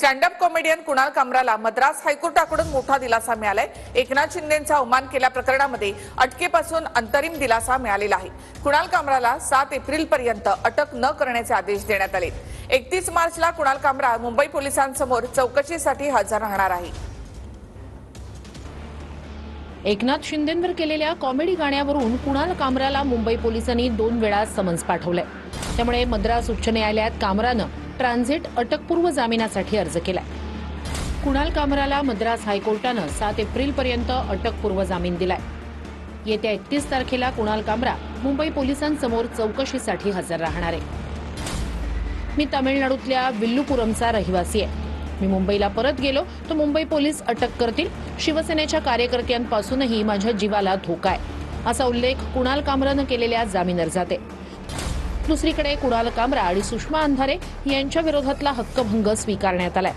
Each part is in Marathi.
स्टँड अप कॉमेडियन कुणाल कामराला मद्रास हायकोर्टाकडून मोठा दिलासा मिळालाय। एकनाथ शिंदेंचा अवमान केल्या प्रकरणामध्ये अटकेपासून अंतरिम दिलासा मिळालेला आहे। कुणाल कामराला 7 एप्रिलपर्यंत अटक न करण्याचे आदेश देण्यात आले। 31 मार्चला कुणाल कामरा मुंबई पोलिसांसमोर चौकशीसाठी हजर राहणार आहे। एकनाथ शिंदेंवर केलेल्या कॉमेडी गाण्यावरून कुणाल कामराला मुंबई पोलिसांनी 2 वेळा समन्स पाठवले। त्यामुळे मद्रास उच्च न्यायालयात कामरानं ट्रान्झिट अटकपूर्व जामिनासाठी अर्ज केलाय। कुणाल कामराला मद्रास हायकोर्टानं 7 एप्रिलपर्यंत अटकपूर्व जामीन दिलाय। येत्या 31 तारखेला कुणाल कामरा मुंबई पोलिसांसमोर चौकशीसाठी हजर राहणार आहे। मी तामिळनाडूतल्या विल्लुपुरमचा रहिवासी आहे। मी मुंबईला परत गेलो तर मुंबई पोलीस अटक करतील। शिवसेनेच्या कार्यकर्त्यांपासूनही माझ्या जीवाला धोका आहे, असा उल्लेख कुणाल कामरानं केलेल्या जामीन अर्जात आहे। दुसरीकडे कुणाल कामरा आणि सुषमा अंधारे यांच्या विरोधातला हक्कभंग स्वीकारण्यात आलाय।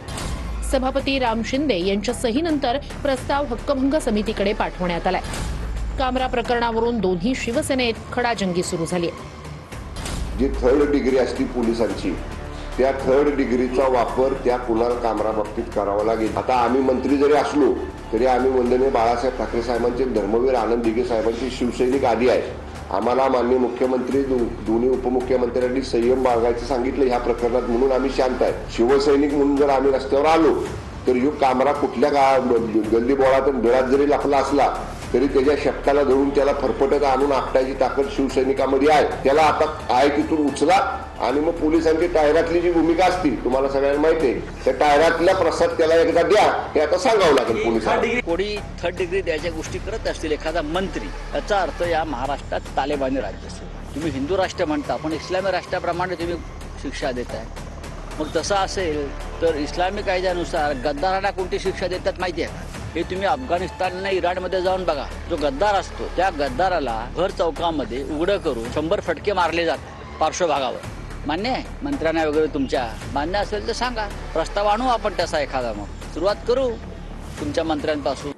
सभापती राम शिंदे यांच्या सहीनंतर प्रस्ताव हक्कभंग समितीकडे पाठवण्यात आलाय। कामरा प्रकरणावरून दोन्ही शिवसेनेत खडाजंगी सुरू झाली आहे। जी 3rd डिग्री असती पोलिसांची, त्या 3rd डिग्रीचा वापर त्या कुणाल कामरा बाबतीत करावा लागेल। आता आम्ही मंत्री जरी असलो तरी आम्ही वंदनीय बाळासाहेब ठाकरे साहेबांचे धर्मवीर आनंद दिघे साहेबांची शिवसैनिक आदी आहे। आम्हाला माननीय मुख्यमंत्री दोन्ही उपमुख्यमंत्र्यांनी संयम बाळगायचं सांगितलं ह्या प्रकरणात, म्हणून आम्ही शांत आहे। शिवसैनिक म्हणून जर आम्ही रस्त्यावर आलो तर ह्यो कामरा कुठल्या गल्ली बोळातून बिळात जरी लपला असला तरी त्याच्या शक्काला धरून त्याला फरफटत आणून आपटायची ताकद शिवसैनिकामध्ये आहे। त्याला आता आहे तिथून उचला आणि मग पोलिसांची टायरातली जी भूमिका असती तुम्हाला सगळ्यांना माहिती आहे, त्या टायरातल्या प्रसाद त्याला एकदा द्या हे आता सांगावं लागेल पोलिसांना। कोणी 3rd डिग्री द्यायच्या गोष्टी करत असतील एखादा मंत्री, याचा अर्थ या महाराष्ट्रात तालिबानी राज्य असेल। तुम्ही हिंदू राष्ट्र म्हणता पण इस्लामी राष्ट्राप्रमाणे तुम्ही शिक्षा देताय। मग तसं असेल तर इस्लामी कायद्यानुसार गद्दारांना कोणती शिक्षा देतात माहिती आहे का? हे तुम्ही अफगाणिस्तान आणि इराणमध्ये जाऊन बघा। जो गद्दार असतो त्या गद्दाराला भर चौकामध्ये उघडं करून 100 फटके मारले जातात पार्श्वभागावर। मान्य आहे मंत्र्यांना वगैरे तुमच्या? मान्य असेल तर सांगा, प्रस्ताव आणू आपण तसा एखादा, मग सुरुवात करू तुमच्या मंत्र्यांपासून।